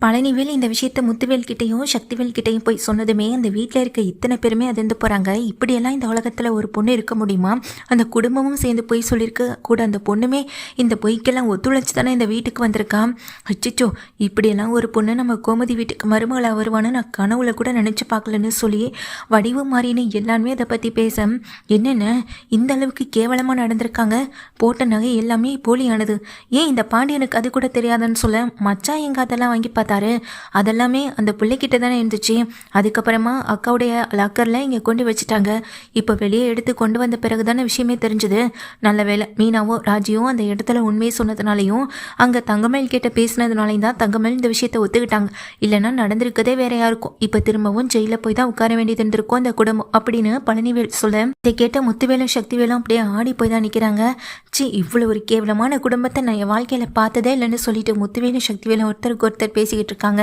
பழனிவேல் இந்த விஷயத்த முத்துவேல் கிட்டேயும் சக்திவேல் கிட்டேயும் போய் சொன்னதுமே அந்த வீட்டில் இருக்க இத்தனை பேருமே அதிர்ந்து போகிறாங்க. இப்படியெல்லாம் இந்த உலகத்தில் ஒரு பொண்ணு இருக்க முடியுமா? அந்த குடும்பமும் சேர்ந்து பொய் சொல்லியிருக்க கூட அந்த பொண்ணுமே இந்த பொய்க்கெல்லாம் ஒத்துழைச்சி தானே இந்த வீட்டுக்கு வந்திருக்கான். அச்சிச்சோ, இப்படியெல்லாம் ஒரு பொண்ணு நம்ம கோமதி வீட்டுக்கு மருமகளாக வருவான்னு நான் கனவுல கூட நினச்சி பார்க்கலன்னு சொல்லி வடிவு மாறின்னு எல்லாருமே அதை பற்றி பேச, என்னென்ன இந்த அளவுக்கு கேவலமாக நடந்திருக்காங்க, போட்ட நகை எல்லாமே போலியானது, ஏன் இந்த பாண்டியனுக்கு அது கூட தெரியாதுன்னு சொல்ல மச்சான் எங்க அதெல்லாம் வாங்கி பார்த்தாரு, அதெல்லாமே அந்த பிள்ளைகிட்ட தானே இருந்துச்சு. அதுக்கப்புறமா அக்காவுடைய லாக்கரில் இங்கே கொண்டு வச்சுட்டாங்க. இப்போ வெளியே எடுத்து கொண்டு வந்த பிறகு தானே விஷயமே தெரிஞ்சுது. நல்ல வேலை மீனாவோ ராஜியும் அந்த இடத்துல உண்மையை சொன்னதுனாலையும் அங்கே தங்கமேல் கிட்ட பேசினதுனாலையும் தான் தங்கமேல் இந்த விஷயத்தை ஒத்துக்கிட்டாங்க. இல்லைன்னா நடந்திருக்கதே வேற யாருக்கும். இப்போ திரும்பவும் ஜெயிலில் போய் தான் உட்கார வேண்டியது இருந்திருக்கும் அந்த குடும்பம் அப்படின்னு பழனிவேல் சொல்ல, இதை கேட்ட முத்துவேலும் சக்திவேலும் அப்படியே ஆடி போய் தான் நிற்கிறாங்க. இவ்வளோ ஒரு கேவலமான குடும்பத்தை நான் என் வாழ்க்கையில் பார்த்ததே இல்லைன்னு சொல்லிட்டு முத்துவேலும் சக்திவேலும் ஒருத்தருக்கு ஒருத்தர் பேசிக்கிட்டு இருக்காங்க.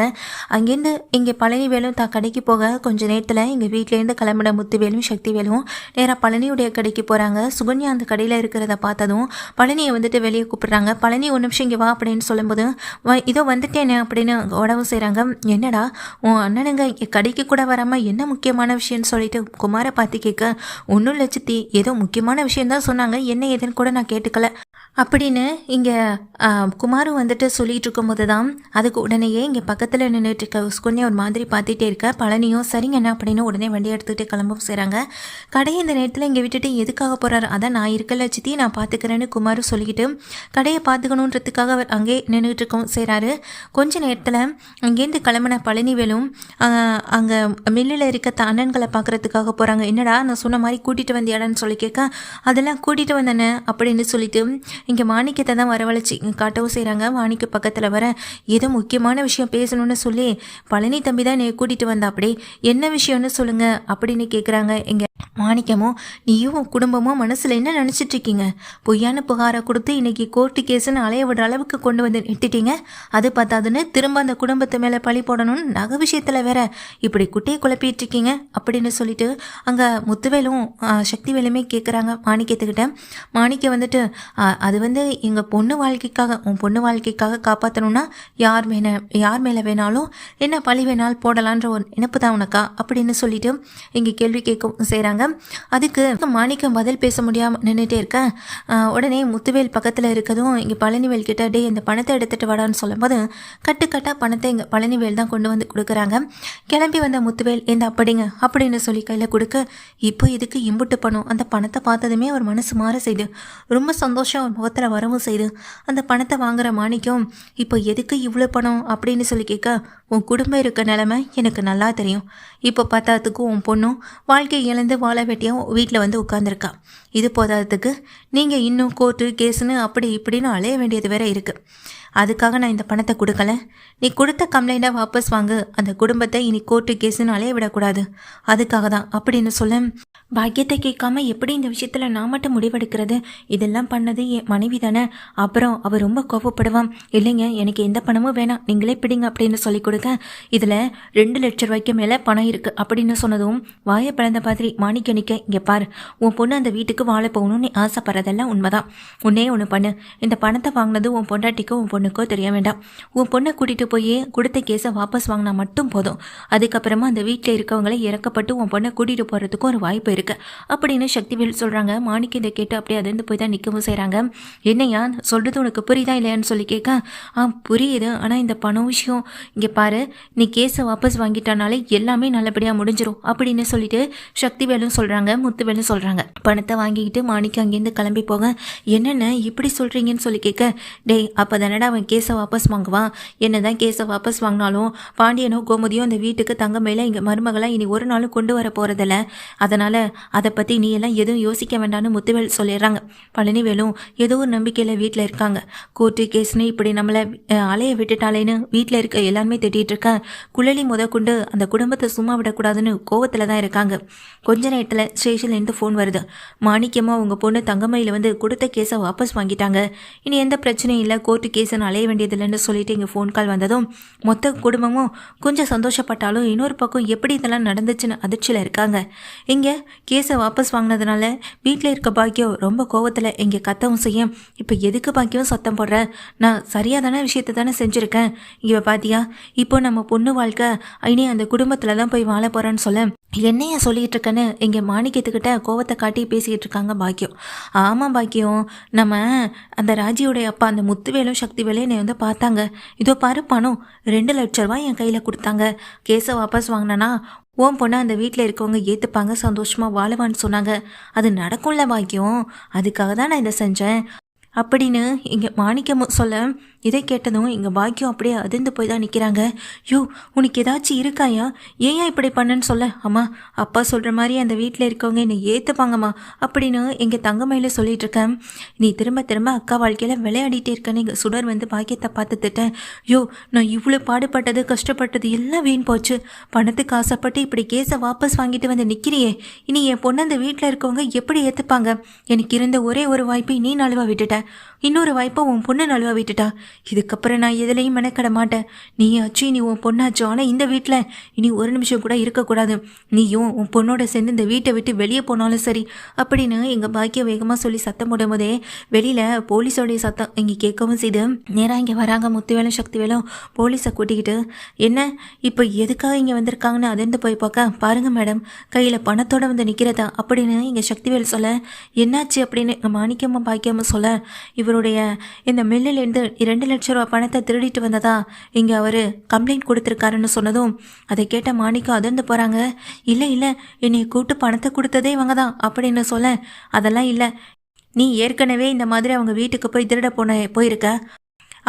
அங்கேருந்து இங்கே பழனிவேலும் தான் கடைக்கு போக கொஞ்ச நேரத்தில் எங்கள் வீட்டிலேருந்து கிளம்பின முத்துவேலும் சக்திவேலும் நேராக பழனியுடைய கடைக்கு போகிறாங்க. சுகன்யா அந்த கடையில் இருக்கிறத பார்த்ததும் பழனியை வந்துட்டு வெளியே கூப்பிடுறாங்க. பழனி ஒரு நிமிஷம் இங்கே வா அப்படின்னு சொல்லும்போது இதோ வந்துட்டேனே அப்படின்னு உடவு செய்கிறாங்க. என்னடா உன் அண்ணனுங்க கடைக்கு கூட வராமல் என்ன முக்கியமான விஷயம்னு சொல்லிட்டு குமாரை பார்த்து கேட்க, ஒன்றும் லட்சத்தி ஏதோ முக்கியமான விஷயந்தான் சொன்னாங்க, என்ன ஏதுன்னு கூட நான் கேட்டுக்கல அப்படின்னு இங்கே குமாரும் வந்துட்டு சொல்லிட்டு இருக்கும்போது தான் அதுக்கு உடனேயே இங்கே பக்கத்தில் நின்றுட்டு இருக்க சுகன்யா ஒரு மாதிரி பார்த்துட்டே இருக்க. பழனியும் சரிங்க என்ன அப்படின்னு உடனே வண்டி எடுத்துகிட்டு கிளம்ப செய்கிறாங்க. கடையை இந்த நேரத்தில் இங்கே விட்டுட்டு எதுக்காக போகிறாரு, அதான் நான் இருக்கல சித்தி நான் பார்த்துக்கிறேன்னு குமாரும் சொல்லிக்கிட்டு கடையை பார்த்துக்கணுன்றதுக்காக அவர் அங்கே நின்றுட்டு இருக்கவும் செய்கிறாரு. கொஞ்ச நேரத்தில் அங்கேருந்து கிளம்பின பழனிவேலும் அங்கே மில்லில் இருக்க அண்ணன்களை பார்க்குறதுக்காக போகிறாங்க. என்னடா நான் சொன்ன மாதிரி கூட்டிகிட்டு வந்தியாடான்னு சொல்லி கேட்க, அதெல்லாம் கூட்டிகிட்டு வந்தேனே அப்படின்னு சொல்லிட்டு இங்கே மாணிக்கத்தை தான் வரவழைச்சி காட்டவும் செய்கிறாங்க. மாணிக்க பக்கத்தில் வர ஏதோ முக்கியமான விஷயம் பேசணும்னு சொல்லி பழனி தம்பி தான் நீ கூட்டிகிட்டு வந்தா, அப்படி என்ன விஷயம்னு சொல்லுங்க அப்படின்னு கேட்குறாங்க. இங்கே மாணிக்கமும் நீயும் குடும்பமும் மனசில் என்ன நினச்சிட்டு இருக்கீங்க, பொய்யான புகாரை கொடுத்து இன்னைக்கு கோர்ட்டு கேஸுன்னு அலைய விடுற அளவுக்கு கொண்டு வந்து நிறுத்திட்டீங்க. அது பார்த்தாதுன்னு திரும்ப அந்த குடும்பத்து மேலே பழி போடணும்னு நகை விஷயத்தில் வேற இப்படி குட்டையை குழப்பிட்டு இருக்கீங்க அப்படின்னு சொல்லிட்டு அங்கே முத்துவேலும் சக்திவேலுமே கேட்குறாங்க மாணிக்கத்துக்கிட்ட. மாணிக்கம் வந்துட்டு அது வந்து எங்கள் பொண்ணு வாழ்க்கைக்காக உன் பொண்ணு வாழ்க்கைக்காக காப்பாற்றணும்னா யார் மேலே வேணாலும் என்ன பழி வேணாலும் போடலான்ற ஒரு நினைப்பு தான் உனக்கா அப்படின்னு சொல்லிட்டு இங்கே கேள்வி கேட்க செய்கிறாங்க. அதுக்கு மாணிக்கம் பதில் பேச முடியாமல் நின்றுட்டே இருக்க, உடனே முத்துவேல் பக்கத்தில் இருக்கதும் இங்கே பழனிவேல் கிட்ட டே இந்த பணத்தை எடுத்துகிட்டு வாடான்னு சொல்லும்போது கட்டுக்கட்டாக பணத்தை இங்கே பழனிவேல் தான் கொண்டு வந்து கொடுக்குறாங்க. கிளம்பி வந்த முத்துவேல் இந்த அப்படிங்க அப்படின்னு சொல்லி கையில் கொடுக்க, இப்போ இதுக்கு இம்புட்டு பணம் அந்த பணத்தை பார்த்ததுமே அவர் மனசு மாற செய்து ரொம்ப சந்தோஷம் முகத்தில் வரவும் செய்து அந்த பணத்தை வாங்குற மாணிக்கம் இப்போ எதுக்கு இவ்வளோ பணம் அப்படின்னு சொல்லி கேட்க, உன் குடும்பம் இருக்க நிலைமை எனக்கு நல்லா தெரியும். இப்போ பார்த்ததுக்கும் உன் பொண்ணும் வாழ்க்கை இழந்து வாழ வேட்டியும் வீட்டில் வந்து உட்காந்துருக்கா. இது போதாததுக்கு நீங்கள் இன்னும் கோர்ட்டு கேஸுன்னு அப்படி இப்படின்னு அலைய வேண்டியது வேற இருக்குது. அதுக்காக நான் இந்த பணத்தை கொடுக்கல. நீ கொடுத்த கம்ப்ளைண்ட்டை வாபஸ் வாங்கு. அந்த குடும்பத்தை இனி கோர்ட்டு கேஸுன்னு அலைய விடக்கூடாது. அதுக்காக தான் அப்படின்னு சொல்ல, பாக்கியத்தை கேட்காம எப்படி இந்த விஷயத்தில் நான் மட்டும் முடிவெடுக்கிறது, இதெல்லாம் பண்ணது என் மனைவி தானே. அப்புறம் அவர் ரொம்ப கோபப்படுவான். இல்லைங்க எனக்கு எந்த பணமும் வேணாம், நீங்களே பிடிங்க அப்படின்னு சொல்லி கொடுக்க, இதில் 2 லட்சம் ரூபாய்க்கு மேலே பணம் இருக்குது அப்படின்னு சொன்னதும் வாயை பிளந்த மாதிரி மாணிக்க நிற்க, இங்கே பாரு உன் பொண்ணு அந்த வீட்டுக்கு வாழ போகணும்னு ஆசைப்படுறதெல்லாம் உண்மைதான். உன்னே ஒன்று பண்ணு, இந்த பணத்தை வாங்கினது உன் பொண்டாட்டிக்கோ உன் பொண்ணுக்கோ தெரிய வேண்டாம். உன் பொண்ணை கூட்டிகிட்டு போய் கொடுத்த கேஸை வாபஸ் வாங்கினா மட்டும் போதும். அதுக்கப்புறமா அந்த வீட்டில் இருக்கவங்களை இறக்கப்பட்டு உன் பொண்ணை கூட்டிகிட்டு போகிறதுக்கும் ஒரு வாய்ப்பு இருக்கு அப்படின்னு சக்திவேல் சொல்கிறாங்க. மாணிக்க இதை கேட்டு அப்படியே அதிர்ந்து போய் தான் நிற்கவும் செய்கிறாங்க. என்னையா சொல்கிறது உனக்கு புரியுதா இல்லையான்னு சொல்லி கேட்க, புரியுது, ஆனால் இந்த பணம் விஷயம் இங்கே பாரு, நீ கேஸை வாபஸ் வாங்கிட்டானாலே எல்லாமே நல்லபடியாக முடிஞ்சிடும் அப்படின்னு சொல்லிட்டு சக்திவேலும் சொல்கிறாங்க. முத்துவேலும் சொல்கிறாங்க. பணத்தை வாங்கிக்கிட்டு மாணிக்க அங்கேருந்து கிளம்பி போக, என்னென்ன இப்படி சொல்கிறீங்கன்னு சொல்லி கேட்க, டேய் அப்போ தானடா அவன் கேஸை வாபஸ் வாங்குவான். என்னதான் கேஸை வாபஸ் வாங்கினாலும் பாண்டியனோ கோமதியோ அந்த வீட்டுக்கு தங்க மேலே இங்கே மருமகளை இனி ஒரு நாளும் கொண்டு வர போகிறதில்ல. அதனால் அதை பற்றி நீ எல்லாம் எதுவும் யோசிக்க வேண்டாம்னு முத்துவேல் சொல்லிடுறாங்க. பழனிவேலும் ஏதோ ஒரு நம்பிக்கையில் வீட்டில் இருக்காங்க. கோர்ட்டு கேஸ்னு இப்படி நம்மளை அலைய விட்டுட்டாலேன்னு வீட்டில் இருக்க எல்லாருமே திட்டிகிட்டு இருக்க. குழலி கொண்டு அந்த குடும்பத்தை சும்மா விடக்கூடாதுன்னு கோவத்தில் தான் இருக்காங்க. கொஞ்ச நேரத்தில் ஸ்டேஷன்லேருந்து ஃபோன் வருது. மாணிக்கமாக உங்கள் பொண்ணு தங்கமயில வந்து கொடுத்த கேஸை வாபஸ் வாங்கிட்டாங்க. இனி எந்த பிரச்சனையும் இல்லை, கோர்ட்டு கேஸை கேஸுன்னு அலைய வேண்டியதில்லைன்னு சொல்லிட்டு இங்கே ஃபோன் கால் வந்ததும் மொத்த குடும்பமும் கொஞ்சம் சந்தோஷப்பட்டாலும் இன்னொரு பக்கம் எப்படி இதெல்லாம் நடந்துச்சுன்னு அதிர்ச்சியில் இருக்காங்க. இங்கே கேஸை வாபஸ் வாங்கினதுனால வீட்டில் இருக்க பாக்கியம் ரொம்ப கோவத்தில் இங்கே கத்தவும் செய்ய, இப்போ எதுக்கு பாக்கியம் சத்தம் போடுற, நான் சரியாதான விஷயத்தை தானே செஞ்சுருக்கேன், இவ பாத்தியா இப்போ நம்ம பொண்ணு வாழ்க்கை இனி அந்த குடும்பத்தில் தான் போய் வாழ போகிறான்னு சொல்ல என்னைய சொல்லிகிட்டு இருக்கேன்னு இங்கே மாணிக்கத்துக்கிட்ட கோவத்தை காட்டி பேசிக்கிட்டு இருக்காங்க பாக்கியம். ஆமாம் பாக்கியம், நம்ம அந்த ராஜியோடைய அப்பா அந்த முத்துவேலும் சக்திவேலும் என்னை வந்து பார்த்தாங்க. இதோ பாரு பணம் 2 லட்ச ரூபாய் என் கையில் கொடுத்தாங்க. கேஸை வாபஸ் வாங்கினேன்னா ஓம் பொண்ணு அந்த வீட்டில் இருக்கவங்க ஏற்றுப்பாங்க, சந்தோஷமாக வாழவான்னு சொன்னாங்க. அது நடக்கும்ல பாக்கியம், அதுக்காக தான் நான் இதை செஞ்சேன் அப்படின்னு இங்கே மாணிக்கம் சொல்ல, இதை கேட்டதும் இங்கே பாக்கியம் அப்படியே அதிர்ந்து போய் தான் நிற்கிறாங்க. யோ உனக்கு ஏதாச்சும் இருக்காயா, ஏன் இப்படி பண்ணன்னு சொல்ல. அம்மா அப்பா சொல்கிற மாதிரி அந்த வீட்டில் இருக்கவங்க என்னை ஏற்றுப்பாங்கம்மா அப்படின்னு எங்கள் தங்கமையில் சொல்லிட்டு இருக்கேன். நீ திரும்ப திரும்ப அக்கா வாழ்க்கையில் விளையாடிட்டே இருக்கேன்னு எங்கள் சுடர் வந்து பாக்கியத்தை பார்த்துட்டேன். யோ நான் இவ்வளோ பாடுபட்டது கஷ்டப்பட்டது எல்லாம் வீண் போச்சு. பணத்துக்கு ஆசைப்பட்டு இப்படி கேஸை வாபஸ் வாங்கிட்டு வந்து நிற்கிறியே, இனி என் பொண்ணு அந்த வீட்டில் இருக்கவங்க எப்படி ஏற்றுப்பாங்க. எனக்கு இருந்த ஒரே ஒரு வாய்ப்பை நீ நழுவ விட்டுட்ட, இன்னொரு வாய்ப்பை உன் பொண்ணு நழுவ விட்டுட்டா. இதுக்கப்புறம் நான் எதுலையும் மெனக்கட மாட்டேன். நீ ஆச்சு நீ உன் பொண்ணாச்சு, ஆனால் இந்த வீட்டில் இனி ஒரு நிமிஷம் கூட இருக்கக்கூடாது. நீயும் உன் பொண்ணோட சேர்ந்து இந்த வீட்டை விட்டு வெளியே போனாலும் சரி அப்படின்னு எங்கள் பாக்கியம் வேகமாக சொல்லி சத்தம் போடும் போதே வெளியில் போலீஸோடைய சத்தம் இங்கே கேட்கவும் செய்து நேராக இங்கே வராங்க முத்துவேலும் சக்திவேலும் போலீஸை கூட்டிக்கிட்டு. என்ன இப்போ எதுக்காக இங்கே வந்திருக்காங்கன்னு அதிர்ந்து போய் பார்க்க, பாருங்க மேடம் கையில் பணத்தோடு வந்து நிற்கிறதா அப்படின்னு இங்கே சக்திவேல் சொல்ல, என்னாச்சு அப்படின்னு எங்கள் மாணிக்கமாக பாக்கியமாக சொல்ல, இவருடைய இந்த மில்லிலேருந்து 2 லட்ச ரூபா பணத்தை திருடிட்டு வந்ததா இங்கே அவர் கம்ப்ளைண்ட் கொடுத்துருக்காருன்னு சொன்னதும் அதை கேட்ட மாணிக்கம் அதிர்ந்து போகிறாங்க. இல்லை இல்லை என்னை கூப்பிட்டு பணத்தை கொடுத்ததே இவங்க தான் அப்படின்னு சொல்ல, அதெல்லாம் இல்லை, நீ ஏற்கனவே இந்த மாதிரி அவங்க வீட்டுக்கு போய் திருட போயிருக்க.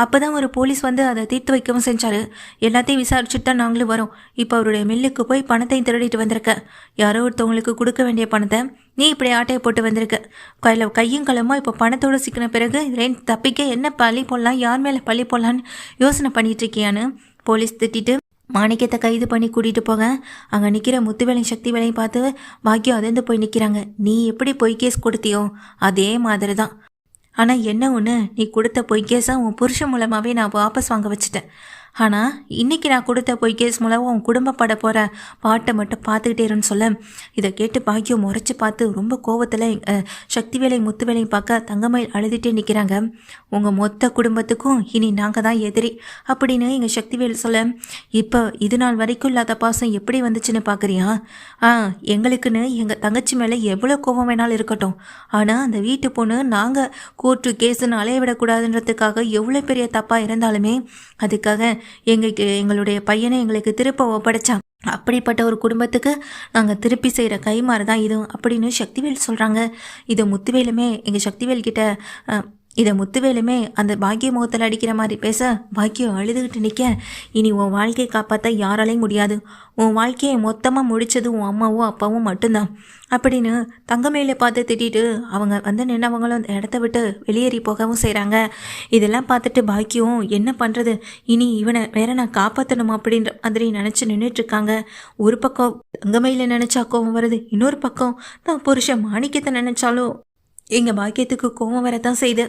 அப்போ தான் ஒரு போலீஸ் வந்து அதை தீர்த்து வைக்கவும் செஞ்சார். எல்லாத்தையும் விசாரிச்சுட்டு தான் நாங்களும் வரோம். இப்போ அவருடைய மில்லுக்கு போய் பணத்தையும் திருடிட்டு வந்திருக்க. யாரோ ஒருத்தவங்களுக்கு கொடுக்க வேண்டிய பணத்தை நீ இப்படி ஆட்டையை போட்டு வந்திருக்க. கையும் களமாக இப்போ பணத்தோடு சிக்கின பிறகு தப்பிக்க என்ன பழி போடலாம், யார் மேலே பழி போடலான்னு யோசனை பண்ணிட்டு இருக்கியான்னு போலீஸ் திட்டிட்டு மாணிக்கத்தை கைது பண்ணி கூட்டிகிட்டு போக அங்கே நிற்கிற முத்துவேலையும் சக்தி வேலையும் பார்த்து பாக்கியம் அதிர்ந்து போய் நிற்கிறாங்க. நீ எப்படி பொய் கேஸ் கொடுத்தியோ அதே மாதிரி தான். ஆனால் என்ன ஒன்று, நீ கொடுத்த பொய் கேஸாக உன் புருஷன் மூலமாகவே நான் வாபஸ் வாங்க வச்சுட்டேன். ஆனால் இன்றைக்கி நான் கொடுத்த பொய் கேஸ் மூலமாக உன் குடும்பப்பட போகிற பாட்டை மட்டும் பார்த்துக்கிட்டே இருன்னு சொல்ல, இதை கேட்டு பாக்கியம் முறைச்சி பார்த்து ரொம்ப கோவத்தில் சக்திவேலையும் முத்துவேலையும் பார்க்க தங்கமயில் அழுதுகிட்டே நிற்கிறாங்க. உங்கள் மொத்த குடும்பத்துக்கும் இனி நாங்கள் தான் எதிரி அப்படின்னு எங்கள் சக்திவேல் சொல்ல, இப்போ இது நாள் வரைக்கும் இல்லாத பாசம் எப்படி வந்துச்சுன்னு பார்க்குறியா? எங்களுக்குன்னு எங்கள் தங்கச்சி மேலே எவ்வளோ கோபம் வேணாலும் இருக்கட்டும், ஆனால் அந்த வீட்டு பொண்ணு நாங்கள் கோர்ட்டு கேஸுன்னு அலைய விடக்கூடாதுன்றதுக்காக எவ்வளோ பெரிய தப்பாக இருந்தாலுமே அதுக்காக எங்களுடைய பையனை எங்களுக்கு திருப்ப ஒப்படைச்சான். அப்படிப்பட்ட ஒரு குடும்பத்துக்கு நாங்கள் திருப்பி செய்கிற கைமாறு தான் இதுவும் அப்படின்னு சக்திவேல் சொல்கிறாங்க. இதை முத்துவேலுமே எங்கள் சக்திவேல் கிட்ட முத்துவேலுமே அந்த பாக்கிய முகத்தில் அடிக்கிற மாதிரி பேச, பாக்கியம் அழுதுகிட்டு நிற்க, இனி உன் வாழ்க்கையை காப்பாற்ற யாராலையும் முடியாது. உன் வாழ்க்கையை மொத்தமாக முடித்தது உன் அம்மாவும் அப்பாவும் மட்டும்தான் அப்படின்னு தங்கமயிலை பார்த்து திட்டிட்டு அவங்க வந்து நின்னவங்களும் அந்த இடத்த விட்டு வெளியேறி போகவும் செய்கிறாங்க. இதெல்லாம் பார்த்துட்டு பாக்கியம் என்ன பண்ணுறது, இனி இவனை வேற நான் காப்பாற்றணும் அப்படின்ற மாதிரி நினச்சி நின்றுட்டுருக்காங்க. ஒரு பக்கம் தங்கமயிலை நினச்சா கோவம் வருது, இன்னொரு பக்கம் தான் புருஷன் மாணிக்கத்தை நினச்சாலும் எங்கள் பாக்கியத்துக்கு கோவம் வரத்தான் செய்யுது.